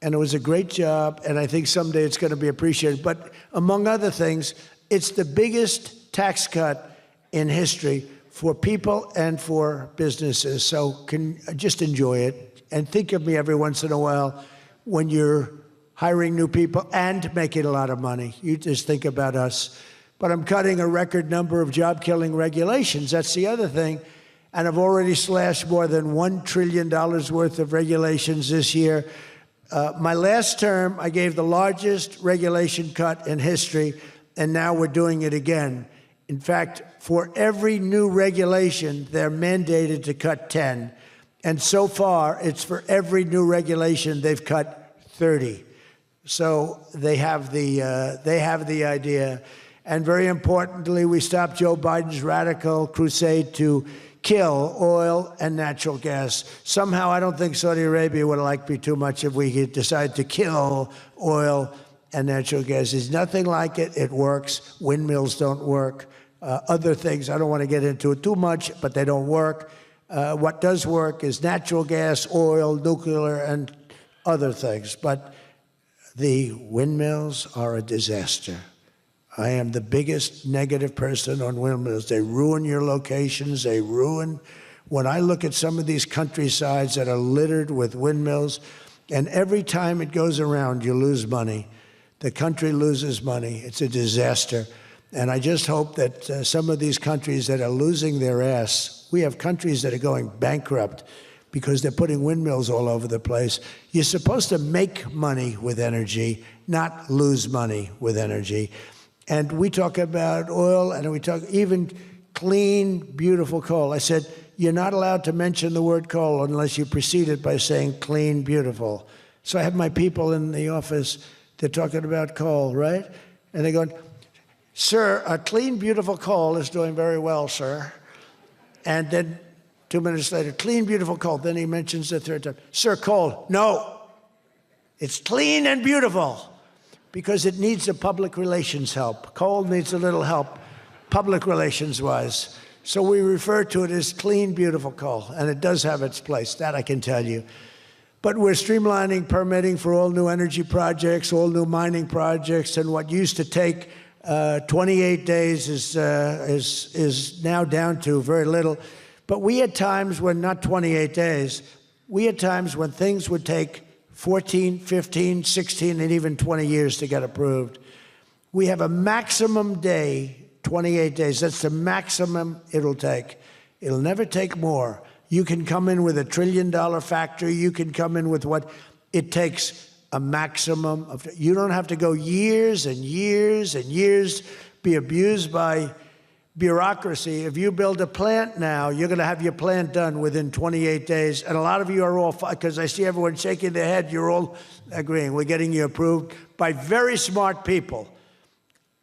And it was a great job, and I think someday it's going to be appreciated. But among other things, it's the biggest tax cut in history for people and for businesses. So just enjoy it, and think of me every once in a while when you're hiring new people and making a lot of money. You just think about us. But I'm cutting a record number of job-killing regulations. That's the other thing. And I've already slashed more than $1 trillion worth of regulations this year. My last term, I gave the largest regulation cut in history, and now we're doing it again. In fact, for every new regulation, they're mandated to cut 10. And so far, it's for every new regulation, they've cut 30. So they have the idea. And very importantly, we stopped Joe Biden's radical crusade to kill oil and natural gas. Somehow, I don't think Saudi Arabia would like me too much if we decided to kill oil and natural gas. There's nothing like it. It works. Windmills don't work. Other things, I don't want to get into it too much, but they don't work. What does work is natural gas, oil, nuclear, and other things. But the windmills are a disaster. I am the biggest negative person on windmills. They ruin your locations. They ruin. When I look at some of these countrysides that are littered with windmills, and every time it goes around, you lose money. The country loses money. It's a disaster. And I just hope that some of these countries that are losing their ass, we have countries that are going bankrupt because they're putting windmills all over the place. You're supposed to make money with energy, not lose money with energy. And we talk about oil, and we talk even clean, beautiful coal. I said, you're not allowed to mention the word coal unless you precede it by saying clean, beautiful. So I have my people in the office, they're talking about coal, right? And they're going, sir, a clean, beautiful coal is doing very well, sir. And then 2 minutes later, clean, beautiful coal. Then he mentions the third time, sir, coal. No, it's clean and beautiful. Because it needs a public relations help. Coal needs a little help, public relations-wise. So we refer to it as clean, beautiful coal, and it does have its place, that I can tell you. But we're streamlining permitting for all new energy projects, all new mining projects, and what used to take 28 days is now down to very little. But we had times when not 28 days, We had times when things would take 14, 15, 16, and even 20 years to get approved. We have a maximum day, 28 days. That's the maximum it'll take. It'll never take more. You can come in with $1 trillion factory. You can come in with what it takes. A maximum of, you don't have to go years and years and years, be abused by bureaucracy. If you build a plant now, you're going to have your plant done within 28 days. And a lot of you are all, because I see everyone shaking their head, you're all agreeing. We're getting you approved by very smart people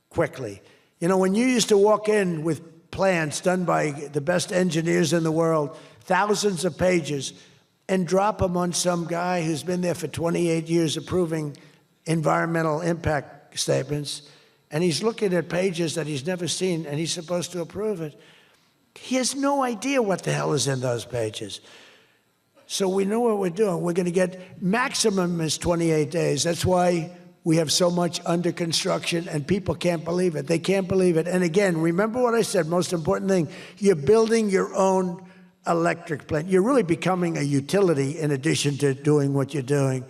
quickly. You know, when you used to walk in with plans done by the best engineers in the world, thousands of pages, and drop them on some guy who's been there for 28 years approving environmental impact statements, and he's looking at pages that he's never seen, and he's supposed to approve it. He has no idea what the hell is in those pages. So we know what we're doing. We're going to get maximum is 28 days. That's why we have so much under construction, and people can't believe it. They can't believe it. And again, remember what I said, most important thing, you're building your own electric plant. You're really becoming a utility in addition to doing what you're doing.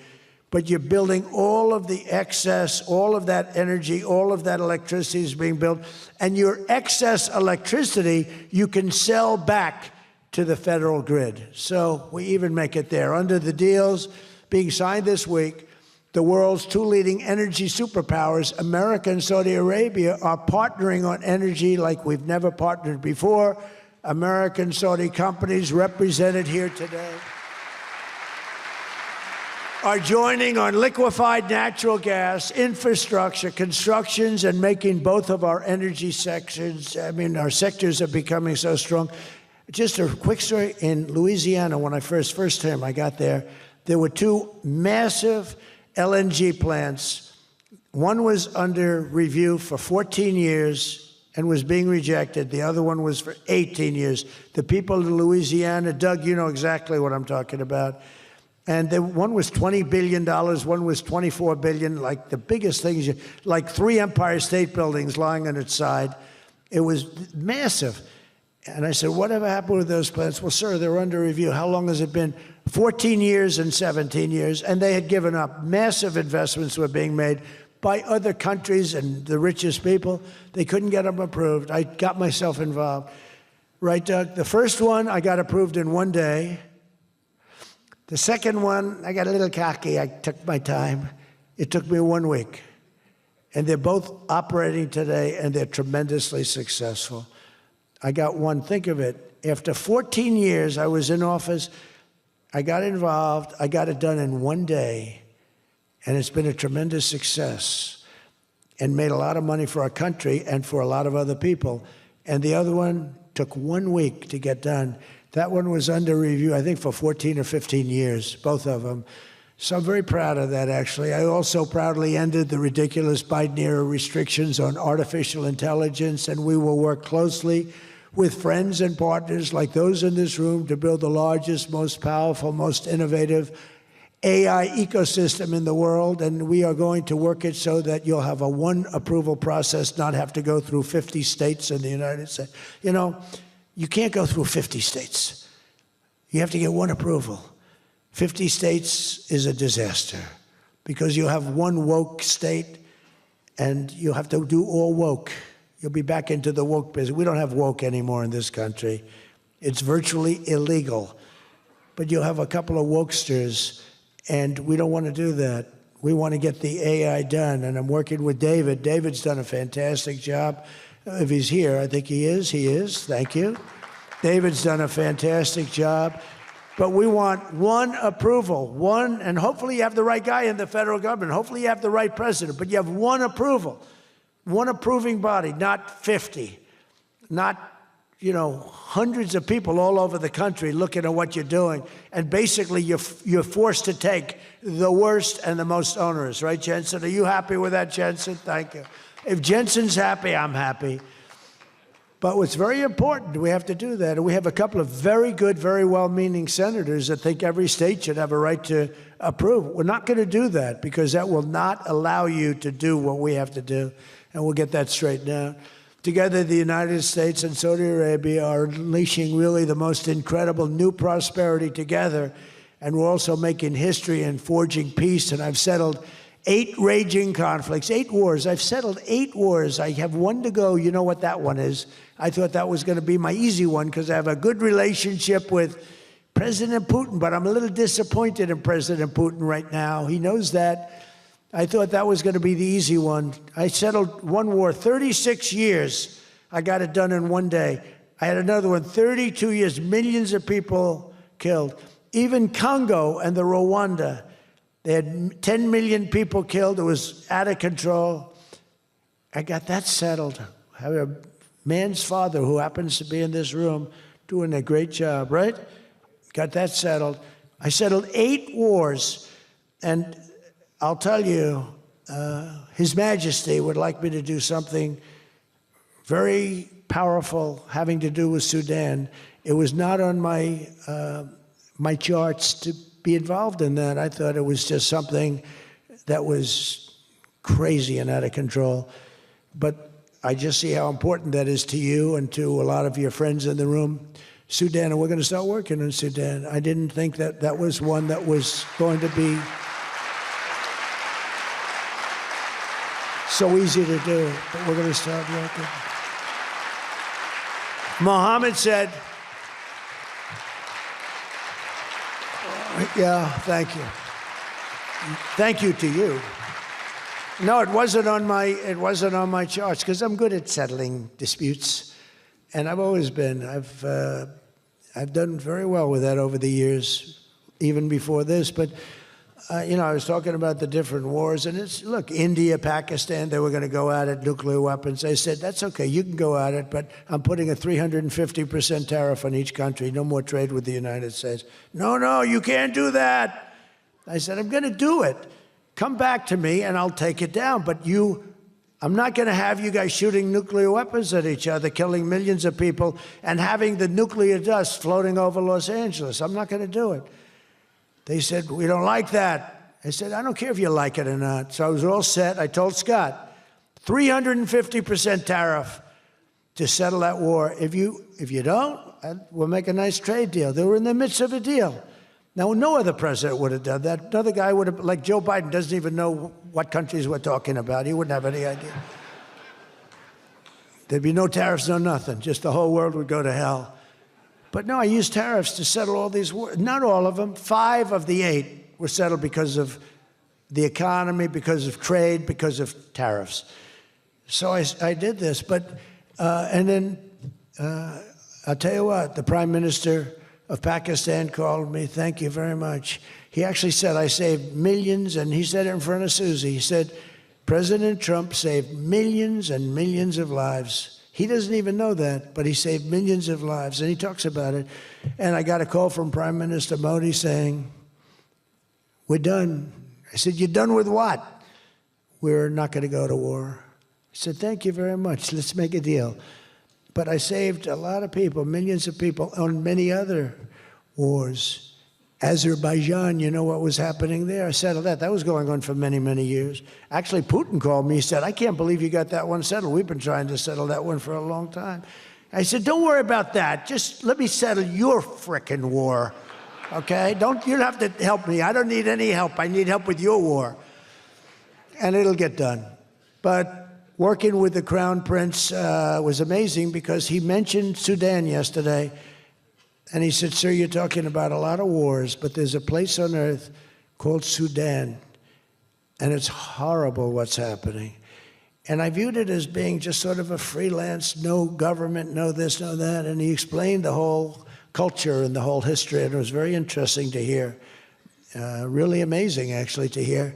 But you're building all of the excess, all of that energy, all of that electricity is being built. And your excess electricity, you can sell back to the federal grid. So we even make it there. Under the deals being signed this week, the world's two leading energy superpowers, America and Saudi Arabia, are partnering on energy like we've never partnered before. American Saudi companies represented here today are joining on liquefied natural gas, infrastructure, constructions, and making both of our energy sections, our sectors are becoming so strong. Just a quick story, in Louisiana, when I first time I got there were two massive LNG plants. One was under review for 14 years and was being rejected. The other one was for 18 years. The people of Louisiana, Doug, you know exactly what I'm talking about. And one was $20 billion, one was $24 billion, like the biggest things, like 3 Empire State Buildings lying on its side. It was massive. And I said, whatever happened with those plants? Well, sir, they're under review. How long has it been? 14 years and 17 years. And they had given up. Massive investments were being made by other countries and the richest people. They couldn't get them approved. I got myself involved. Right, Doug? The first one, I got approved in 1 day. The second one, I got a little cocky. I took my time. It took me 1 week. And they're both operating today, and they're tremendously successful. I got one, think of it. After 14 years, I was in office. I got involved. I got it done in 1 day. And it's been a tremendous success and made a lot of money for our country and for a lot of other people. And the other one took 1 week to get done. That one was under review, I think, for 14 or 15 years, both of them. So I'm very proud of that, actually. I also proudly ended the ridiculous Biden-era restrictions on artificial intelligence, and we will work closely with friends and partners like those in this room to build the largest, most powerful, most innovative AI ecosystem in the world, and we are going to work it so that you'll have a one approval process, not have to go through 50 states in the United States. You know, you can't go through 50 states. You have to get one approval. 50 states is a disaster because you'll have one woke state and you'll have to do all woke. You'll be back into the woke business. We don't have woke anymore in this country. It's virtually illegal. But you'll have a couple of wokesters, and we don't want to do that. We want to get the AI done, and I'm working with David. David's done a fantastic job. If he's here, I think he is. He is. Thank you. David's done a fantastic job. But we want one approval, one, and hopefully you have the right guy in the federal government. Hopefully you have the right president, but you have one approval, one approving body, not 50, not, hundreds of people all over the country looking at what you're doing. And basically you're forced to take the worst and the most onerous, right, Jensen? Are you happy with that, Jensen? Thank you. If Jensen's happy, I'm happy. But what's very important, we have to do that. And we have a couple of very good, very well-meaning senators that think every state should have a right to approve. We're not going to do that because that will not allow you to do what we have to do. And we'll get that straightened out. Together, the United States and Saudi Arabia are unleashing really the most incredible new prosperity together. and we're also making history and forging peace. And I've settled 8 raging conflicts, 8 wars. I've settled 8 wars. I have 1 to go. You know what that one is. I thought that was going to be my easy one because I have a good relationship with President Putin, but I'm a little disappointed in President Putin right now. He knows that. I thought that was going to be the easy one. I settled 1 war, 36 years. I got it done in 1 day. I had another one, 32 years, millions of people killed. Even Congo and the Rwanda, they had 10 million people killed. It was out of control. I got that settled. I have a man's father who happens to be in this room doing a great job, right? Got that settled. I settled 8 wars, and I'll tell you, His Majesty would like me to do something very powerful having to do with Sudan. It was not on my my charts to be involved in that. I thought it was just something that was crazy and out of control. But I just see how important that is to you and to a lot of your friends in the room. Sudan, and we're going to start working in Sudan. I didn't think that that was one that was going to be so easy to do, but we're going to start working. Mohammed said, yeah, thank you. Thank you to you. No, it wasn't on my charts because I'm good at settling disputes, and I've always been. I've done very well with that over the years, even before this. But you know, I was talking about the different wars, and it's look, India, Pakistan, they were going to go at it, nuclear weapons. I said, that's okay, you can go at it, but I'm putting a 350% tariff on each country. No more trade with the United States. No, you can't do that. I said, I'm going to do it. Come back to me, and I'll take it down. But I'm not going to have you guys shooting nuclear weapons at each other, killing millions of people, and having the nuclear dust floating over Los Angeles. I'm not going to do it. They said, we don't like that. I said, I don't care if you like it or not. So I was all set. I told Scott, 350% tariff to settle that war. If you don't, we'll make a nice trade deal. They were in the midst of a deal. Now, no other president would have done that. Another guy would have, like Joe Biden, doesn't even know what countries we're talking about. He wouldn't have any idea. There'd be no tariffs, no nothing. Just the whole world would go to hell. But no, I used tariffs to settle all these wars. Not all of them. 5 of the 8 were settled because of the economy, because of trade, because of tariffs. So I did this. But, and then I'll tell you what, the Prime Minister of Pakistan called me. Thank you very much. He actually said I saved millions, and he said it in front of Susie. He said, President Trump saved millions and millions of lives. He doesn't even know that, but he saved millions of lives, and he talks about it. And I got a call from Prime Minister Modi saying, we're done. I said, you're done with what? We're not going to go to war. I said, thank you very much. Let's make a deal. But I saved a lot of people, millions of people, on many other wars. Azerbaijan, you know what was happening there? I settled that. That was going on for many, many years. Actually, Putin called me. He said, I can't believe you got that one settled. We've been trying to settle that one for a long time. I said, don't worry about that. Just let me settle your frickin' war, okay? You don't have to help me. I don't need any help. I need help with your war. And it'll get done. But working with the Crown Prince was amazing because he mentioned Sudan yesterday. And he said, sir, you're talking about a lot of wars, but there's a place on earth called Sudan. And it's horrible what's happening. And I viewed it as being just sort of a freelance, no government, no this, no that. And he explained the whole culture and the whole history. And it was very interesting to hear. Really amazing, actually, to hear.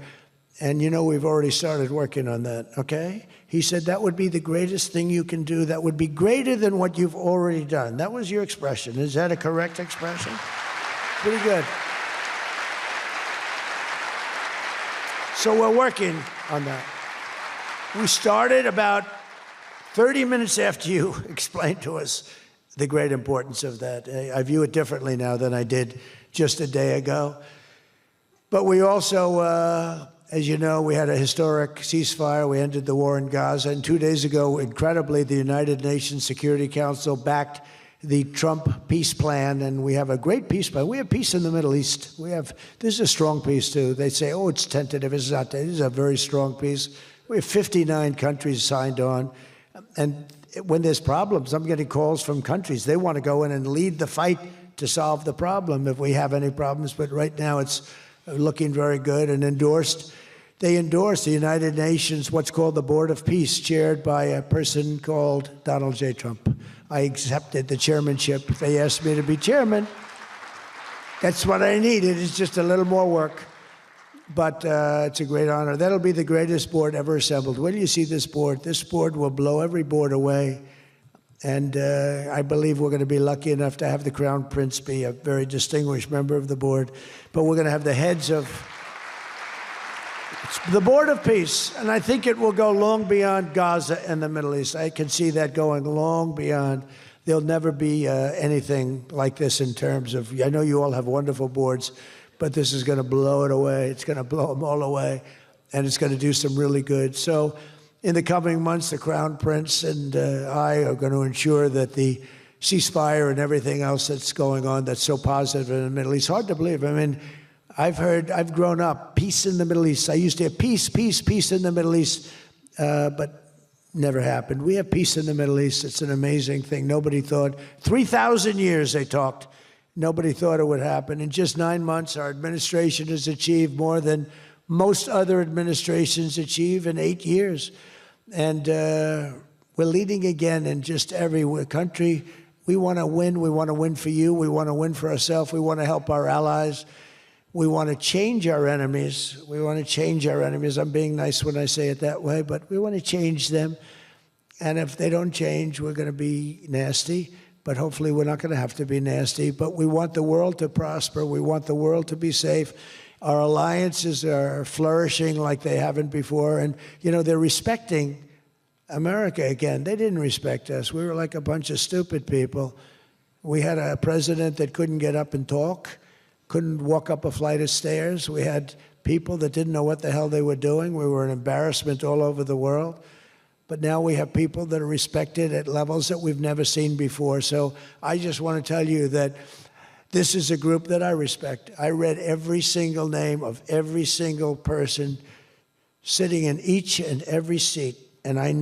And, you know, we've already started working on that, okay? He said that would be the greatest thing you can do. That would be greater than what you've already done. That was your expression. Is that a correct expression? Pretty good. So we're working on that. We started about 30 minutes after you explained to us the great importance of that. I view it differently now than I did just a day ago. But we also... as you know, we had a historic ceasefire. We ended the war in Gaza. And 2 days ago, incredibly, the United Nations Security Council backed the Trump peace plan, and we have a great peace plan. We have peace in the Middle East. This is a strong peace too. They say, oh, it's tentative. It's not. This is a very strong peace. We have 59 countries signed on, and when there's problems, I'm getting calls from countries. They want to go in and lead the fight to solve the problem if we have any problems. But right now, it's looking very good and endorsed. They endorsed the United Nations, what's called the Board of Peace, chaired by a person called Donald J. Trump. I accepted the chairmanship. They asked me to be chairman. That's what I needed. It's just a little more work. But it's a great honor. That'll be the greatest board ever assembled. When you see this board will blow every board away. And I believe we're going to be lucky enough to have the Crown Prince be a very distinguished member of the board. But we're going to have the heads of the Board of Peace. And I think it will go long beyond Gaza and the Middle East. I can see that going long beyond. There'll never be anything like this in terms of, I know you all have wonderful boards, but this is going to blow it away. It's going to blow them all away, and it's going to do some really good. So in the coming months, the Crown Prince and I are going to ensure that the ceasefire and everything else that's going on that's so positive in the Middle East, hard to believe. I mean, I've grown up, peace in the Middle East. I used to have peace in the Middle East, but never happened. We have peace in the Middle East. It's an amazing thing. Nobody thought, 3,000 years they talked. Nobody thought it would happen. In just 9 months, our administration has achieved more than most other administrations achieve in 8 years. And we're leading again in just every country. We want to win. We want to win for you. We want to win for ourselves. We want to help our allies. We want to change our enemies. We want to change our enemies. I'm being nice when I say it that way, but we want to change them. And if they don't change, we're going to be nasty. But hopefully we're not going to have to be nasty. But we want the world to prosper. We want the world to be safe. Our alliances are flourishing like they haven't before. And, you know, they're respecting America again. They didn't respect us. We were like a bunch of stupid people. We had a president that couldn't get up and talk, couldn't walk up a flight of stairs. We had people that didn't know what the hell they were doing. We were an embarrassment all over the world. But now we have people that are respected at levels that we've never seen before. So I just want to tell you that this is a group that I respect. I read every single name of every single person sitting in each and every seat. And I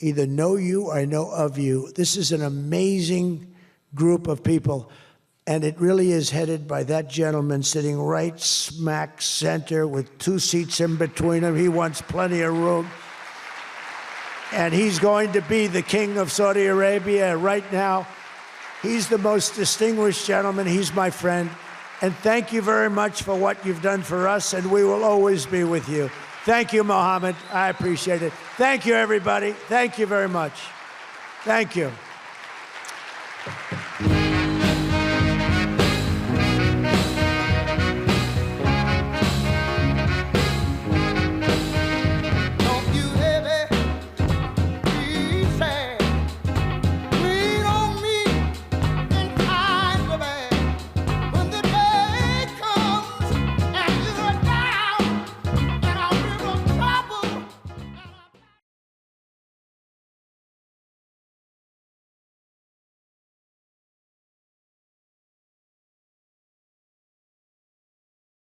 either know you or I know of you. This is an amazing group of people. And it really is headed by that gentleman sitting right smack center with 2 seats in between him. He wants plenty of room. And he's going to be the king of Saudi Arabia right now. He's the most distinguished gentleman. He's my friend. And thank you very much for what you've done for us, and we will always be with you. Thank you, Mohammed. I appreciate it. Thank you, everybody. Thank you very much. Thank you.